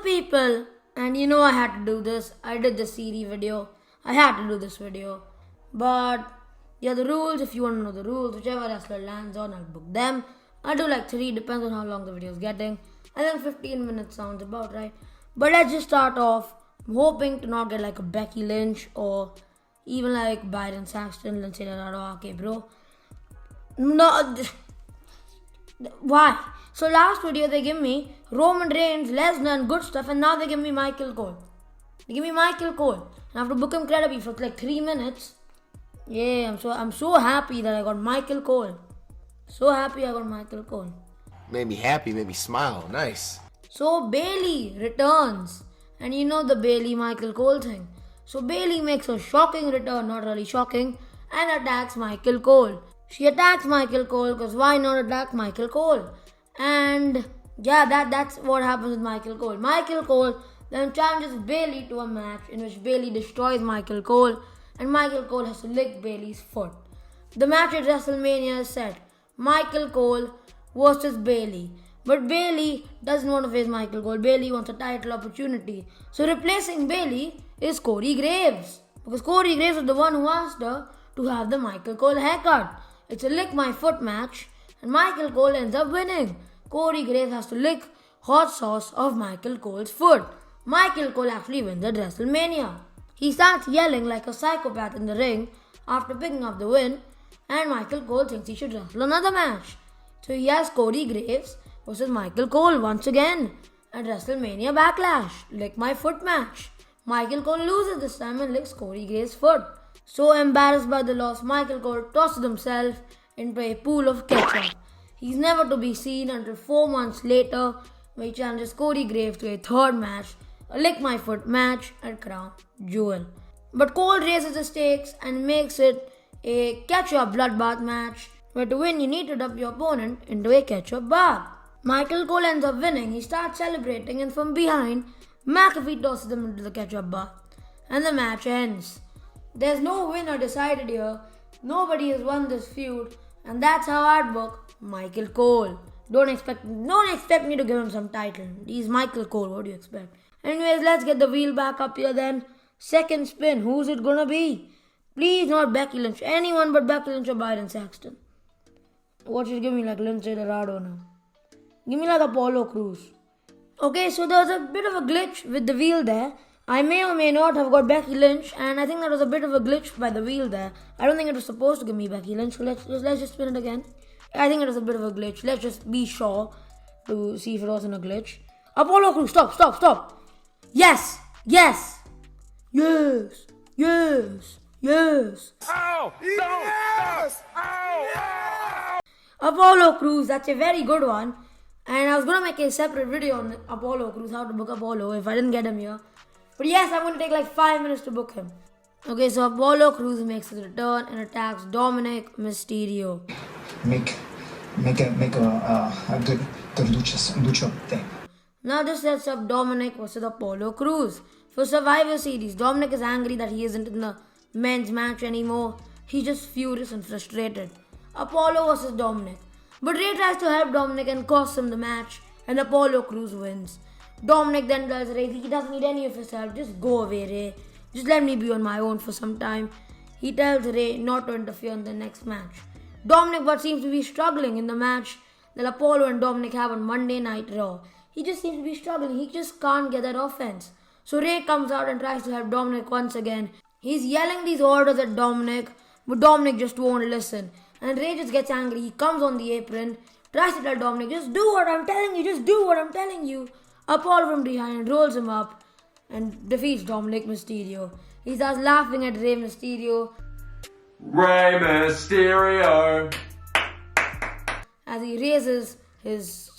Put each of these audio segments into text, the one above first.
people, and you know I had to do this. I did the series video. I had to do this video. But yeah, the rules, if you want to know the rules, whichever wrestler lands on, I'll book them. I'll do like 3, depends on how long the video is getting. I think 15 minutes sounds about right. But let's just start off. I'm hoping to not get like a Becky Lynch or even like Byron Saxton, Lindsay Dorado. Okay, bro. No. Why? So last video they give me Roman Reigns, Lesnar and good stuff, and now they give me Michael Cole. They give me Michael Cole. And I have to book him credibly for like 3 minutes. Yeah, I'm so happy that I got Michael Cole. So happy I got Michael Cole. Made me happy, made me smile. Nice. So Bailey returns. And you know the Bailey Michael Cole thing. So Bailey makes a shocking return, not really shocking, and attacks Michael Cole. She attacks Michael Cole because why not attack Michael Cole? And yeah, that's what happens with Michael Cole. Michael Cole then challenges Bailey to a match in which Bailey destroys Michael Cole and Michael Cole has to lick Bailey's foot. The match at WrestleMania is set. Michael Cole versus Bailey. But Bailey doesn't want to face Michael Cole. Bailey wants a title opportunity. So replacing Bailey is Corey Graves. Because Corey Graves is the one who asked her to have the Michael Cole haircut. It's a lick my foot match and Michael Cole ends up winning. Corey Graves has to lick hot sauce of Michael Cole's foot. Michael Cole actually wins at WrestleMania. He starts yelling like a psychopath in the ring after picking up the win and Michael Cole thinks he should wrestle another match. So he has Corey Graves versus Michael Cole once again at WrestleMania Backlash. Lick my foot match. Michael Cole loses this time and licks Corey Graves' foot. So embarrassed by the loss, Michael Cole tosses himself into a pool of ketchup. He's never to be seen until 4 months later when he challenges Corey Graves to a third match, a lick my foot match at Crown Jewel. But Cole raises the stakes and makes it a ketchup bloodbath match where to win you need to dump your opponent into a ketchup bath. Michael Cole ends up winning. He starts celebrating and from behind, McAfee tosses him into the ketchup bath. And the match ends. There's no winner decided here. Nobody has won this feud. And that's how I'd book Michael Cole. Don't expect me to give him some title. He's Michael Cole. What do you expect? Anyways, let's get the wheel back up here then. Second spin. Who's it gonna be? Please not Becky Lynch. Anyone but Becky Lynch or Byron Saxton. What should give me like Lindsay Dorado now? Give me like Apollo Crews. Okay, so there was a bit of a glitch with the wheel there. I may or may not have got Becky Lynch, and I think that was a bit of a glitch by the wheel there. I don't think it was supposed to give me Becky Lynch, so let's just spin it again. I think it was a bit of a glitch. Let's just be sure to see if it wasn't a glitch. Apollo Crews, stop. Yes. Ow! Yes! Ow! Apollo Crews, that's a very good one. And I was going to make a separate video on Apollo Crews, how to book Apollo if I didn't get him here. But yes, I'm going to take like 5 minutes to book him. Okay, so Apollo Crews makes his return and attacks Dominic Mysterio. Make a good lucha thing. Now this sets up Dominic versus Apollo Crews. For Survivor Series, Dominic is angry that he isn't in the men's match anymore. He's just furious and frustrated. Apollo versus Dominic. But Ray tries to help Dominic and costs him the match, and Apollo Crews wins. Dominic then tells Ray he doesn't need any of his help. Just go away, Ray. Just let me be on my own for some time. He tells Ray not to interfere in the next match. Dominic but seems to be struggling in the match that Apollo and Dominic have on Monday Night Raw. He just seems to be struggling. He just can't get that offense. So Ray comes out and tries to help Dominic once again. He's yelling these orders at Dominic, but Dominic just won't listen. And Ray just gets angry. He comes on the apron, tries to tell Dominic, just do what I'm telling you. Apollo from behind rolls him up and defeats Dominic Mysterio. He starts laughing at Rey Mysterio. Rey Mysterio! As he raises his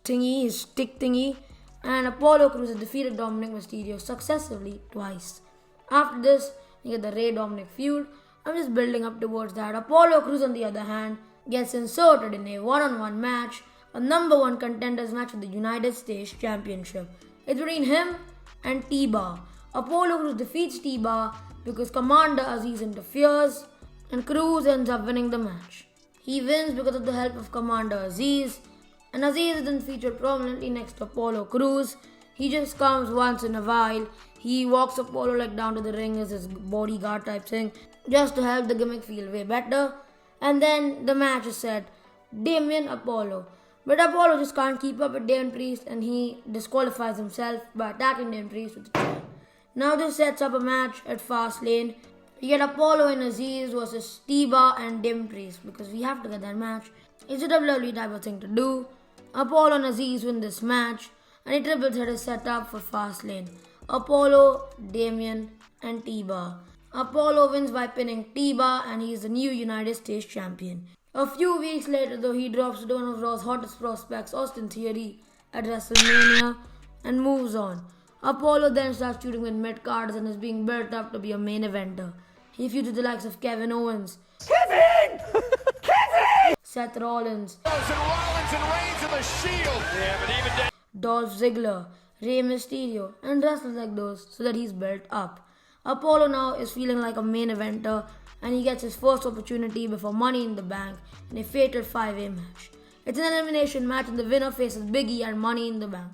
stick thingy, and Apollo Crews has defeated Dominic Mysterio successively twice. After this, you get the Ray Dominic feud. I'm just building up towards that. Apollo Crews, on the other hand, gets inserted in a one-on-one match, a number 1 contenders match for the United States Championship. It's between him and T-Bar. Apollo Crews defeats T-Bar because Commander Aziz interferes, and Crews ends up winning the match. He wins because of the help of Commander Aziz, and Aziz isn't featured prominently next to Apollo Crews. He just comes once in a while. He walks Apollo like down to the ring as his bodyguard type thing, just to help the gimmick feel way better. And then the match is set. Damien Apollo. But Apollo just can't keep up with Damien Priest, and he disqualifies himself by attacking Damien Priest with a chair. Now this sets up a match at Fastlane. We get Apollo and Aziz versus T-Bar and Damien Priest, because we have to get that match. It's a WWE type of thing to do. Apollo and Aziz win this match, and a triple threat is set up for Fastlane. Apollo, Damien, and T-Bar. Apollo wins by pinning T-Bar, and he is the new United States Champion. A few weeks later, though, he drops to one of Raw's hottest prospects, Austin Theory, at WrestleMania, and moves on. Apollo then starts shooting with mid-cards and is being built up to be a main eventer. He feuds with the likes of Kevin Owens, Seth Rollins, Dolph Ziggler, Rey Mysterio, and wrestlers like those, so that he's built up. Apollo now is feeling like a main eventer, and he gets his first opportunity before Money in the Bank in a fatal 5-way match. It's an elimination match, and the winner faces Big E and Money in the Bank.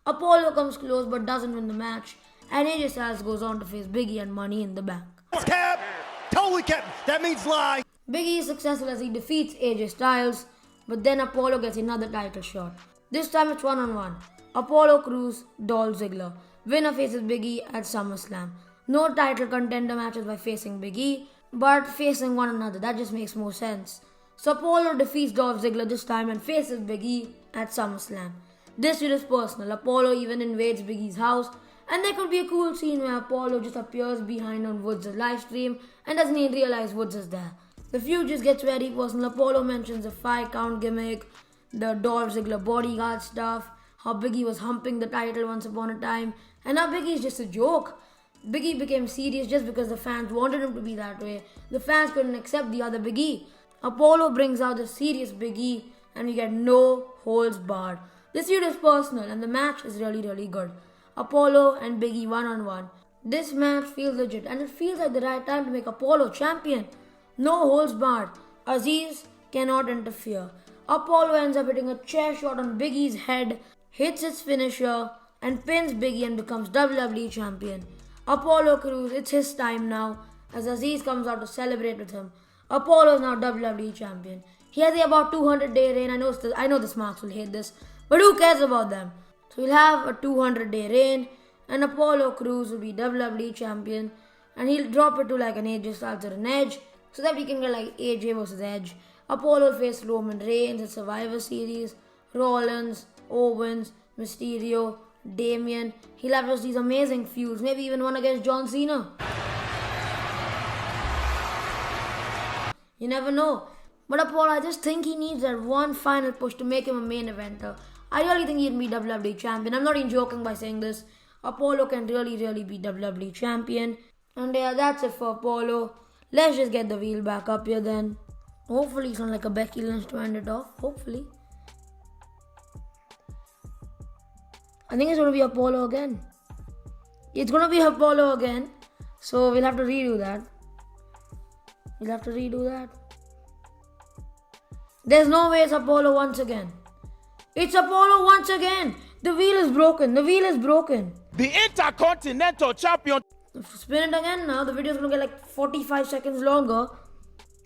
Apollo comes close but doesn't win the match, and AJ Styles goes on to face Big E and Money in the Bank. Cap! Totally cap! That means lie! Big E is successful as he defeats AJ Styles, but then Apollo gets another title shot. This time it's one-on-one. Apollo Crews, Dolph Ziggler. Winner faces Big E at SummerSlam. No title contender matches by facing Big E, but facing one another. That just makes more sense. So Apollo defeats Dolph Ziggler this time and faces Big E at SummerSlam. This feud is personal. Apollo even invades Big E's house, and there could be a cool scene where Apollo just appears behind on Woods' live stream and doesn't even realize Woods is there. The feud just gets very personal. Apollo mentions the 5-count gimmick, the Dolph Ziggler bodyguard stuff, how Big E was humping the title once upon a time, and now Big E is just a joke. Big E became serious just because the fans wanted him to be that way. The fans couldn't accept the other Big E. Apollo brings out the serious Big E, and we get no holds barred. This feud is personal, and the match is really good. Apollo and Big E one-on-one. This match feels legit, and it feels like the right time to make Apollo champion. No holds barred. Aziz cannot interfere. Apollo ends up hitting a chair shot on Big E's head, hits his finisher, and pins Big E and becomes WWE champion. Apollo Crews, it's his time now, as Aziz comes out to celebrate with him. Apollo is now WWE champion. He has about 200-day reign. I know the Smarks will hate this, but who cares about them? So he'll have a 200-day reign, and Apollo Crews will be WWE champion, and he'll drop it to like an AJ Styles or an Edge, so that we can get like AJ versus Edge. Apollo will face Roman Reigns in Survivor Series, Rollins, Owens, Mysterio, Damien. He'll have just these amazing feuds, maybe even one against John Cena. You never know. But Apollo, I just think he needs that one final push to make him a main eventer. I really think he'd be WWE champion. I'm not even joking by saying this. Apollo can really be WWE champion. And yeah, that's it for Apollo. Let's just get the wheel back up here then. Hopefully it's not like a Becky Lynch to end it off. Hopefully. I think it's going to be Apollo again. It's going to be Apollo again. So we'll have to redo that. There's no way it's Apollo once again. It's Apollo once again. The wheel is broken. The Intercontinental Champion. Spin it again now. The video is going to get like 45 seconds longer.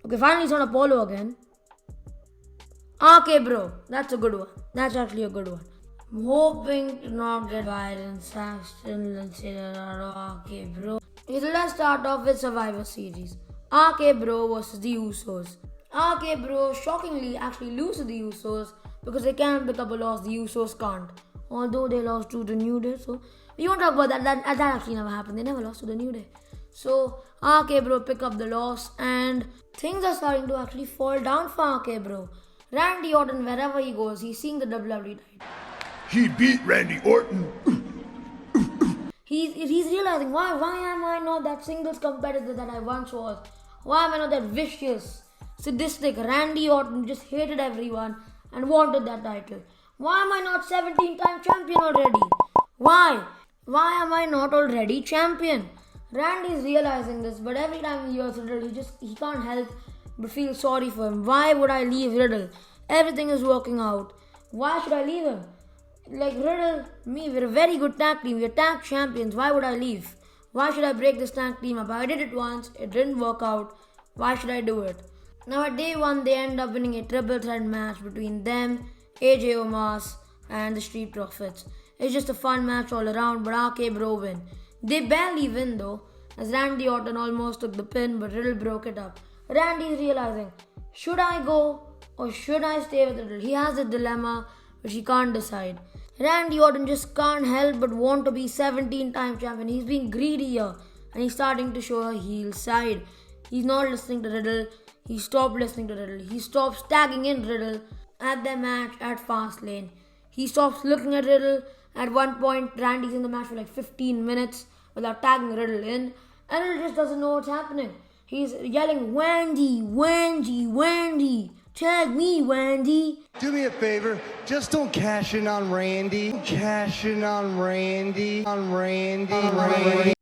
Okay, finally it's on Apollo again. Okay, bro. That's a good one. That's actually a good one. I'm hoping to not get Byron Saxton. Okay, bro. Okay, so let's start off with Survivor Series. RK Bro versus the Usos. RK Bro shockingly actually lose to the Usos because they can't pick up a loss. The Usos can't. Although they lost to the New Day. So we won't talk about that. That actually never happened. They never lost to the New Day. So RK Bro pick up the loss, and things are starting to actually fall down for RK Bro. Randy Orton, wherever he goes, he's seeing the WWE title. He beat Randy Orton. He's realizing, why am I not that singles competitor that I once was? Why am I not that vicious, sadistic Randy Orton who just hated everyone and wanted that title? Why am I not 17-time champion already? Why am I not already champion? Randy is realizing this, but every time he hears Riddle, he can't help but feel sorry for him. Why would I leave Riddle? Everything is working out. Why should I leave him? Like Riddle, me, we're a very good tag team. We're tag champions. Why would I leave? Why should I break this tag team up? I did it once. It didn't work out. Why should I do it? Now at day 1, they end up winning a triple threat match between them, AJ Omos, and the Street Profits. It's just a fun match all around, but RK Bro win. They barely win though, as Randy Orton almost took the pin, but Riddle broke it up. Randy is realizing, should I go or should I stay with Riddle? He has a dilemma which he can't decide. Randy Orton just can't help but want to be 17-time champion. He's being greedy here and he's starting to show a heel side. He's not listening to Riddle. He stopped listening to Riddle. He stops tagging in Riddle at their match at Fastlane. He stops looking at Riddle. At one point, Randy's in the match for like 15 minutes without tagging Riddle in. And Riddle just doesn't know what's happening. He's yelling, Wendy, Wendy, Wendy. Tag me, Wendy. Do me a favor, just don't cash in on Randy. Cash in on Randy. On Randy.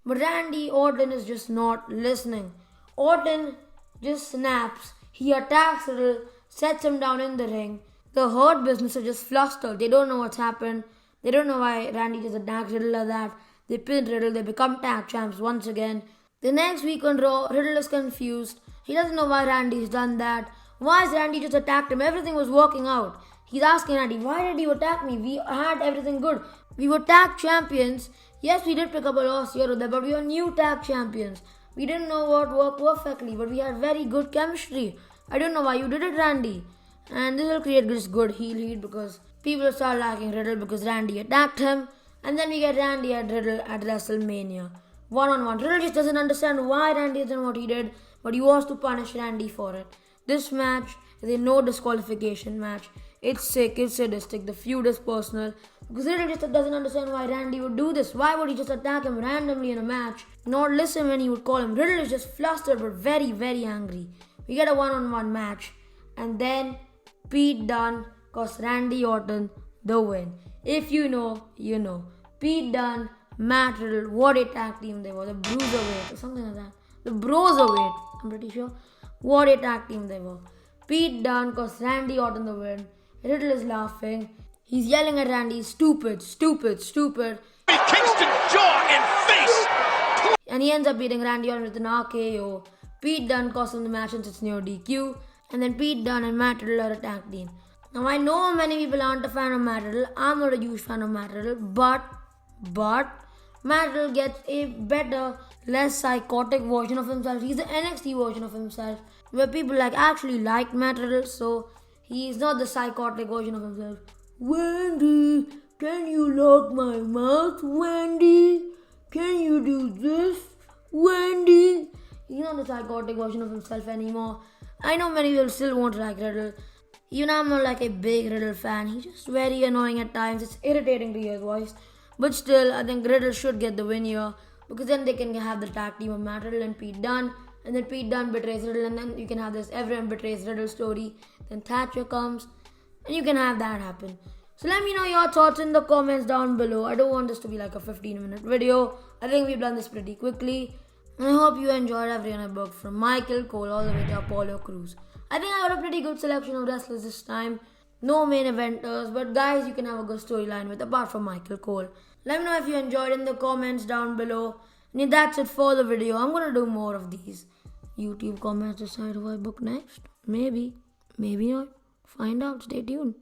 But Randy Orton is just not listening. Orton just snaps. He attacks Riddle, sets him down in the ring. The Hurt Business are just flustered. They don't know what's happened. They don't know why Randy just attacked Riddle like that. They pin Riddle. They become tag champs once again. The next week on Raw, Riddle is confused. He doesn't know why Randy's done that. Why has Randy just attacked him? Everything was working out. He's asking Randy, why did you attack me? We had everything good. We were tag champions. Yes, we did pick up a loss here or there, but we were new tag champions. We didn't know what worked perfectly, but we had very good chemistry. I don't know why you did it, Randy. And this will create this good heel heat because people will start liking Riddle because Randy attacked him. And then we get Randy and Riddle at WrestleMania. One-on-one. Riddle just doesn't understand why Randy has done what he did, but he wants to punish Randy for it. This match is a no disqualification match. It's sick, it's sadistic, the feud is personal. Because Riddle just doesn't understand why Randy would do this. Why would he just attack him randomly in a match? Not listen when he would call him. Riddle is just flustered but very, very angry. We get a one-on-one match. And then Pete Dunne cost Randy Orton the win. If you know, you know. Pete Dunne, Matt Riddle, what a tag team they were. The Bruiserweight or something like that. The Broserweight, I'm pretty sure. What a tag team they were. Pete Dunne cost Randy Orton the win. Riddle is laughing. He's yelling at Randy, stupid, stupid, stupid. Kingston jaw and face. And he ends up beating Randy Orton with an RKO. Pete Dunne cost him the match since it's near DQ. And then Pete Dunne and Matt Riddle are a tag team. Now I know many people aren't a fan of Matt Riddle. I'm not a huge fan of Matt Riddle. But Matt Riddle gets a better, less psychotic version of himself. He's the NXT version of himself. Where people actually like Matt Riddle. So he's not the psychotic version of himself. Wendy, can you lock my mouth, Wendy? Can you do this, Wendy? He's not the psychotic version of himself anymore. I know many people still won't like Riddle. Even I'm not like a big Riddle fan. He's just very annoying at times. It's irritating to hear his voice. But still, I think Riddle should get the win here. Because then they can have the tag team of Matt Riddle and Pete Dunne. And then Pete Dunne betrays Riddle. And then you can have this everyone betrays Riddle story. Then Thatcher comes. And you can have that happen. So let me know your thoughts in the comments down below. I don't want this to be like a 15-minute video. I think we've done this pretty quickly. And I hope you enjoyed everyone I booked from Michael Cole all the way to Apollo Crews. I think I got a pretty good selection of wrestlers this time. No main eventers, but guys you can have a good storyline with apart from Michael Cole. Let me know if you enjoyed in the comments down below. And that's it for the video. I'm going to do more of these. YouTube comments decide who I book next. Maybe. Maybe not. Find out. Stay tuned.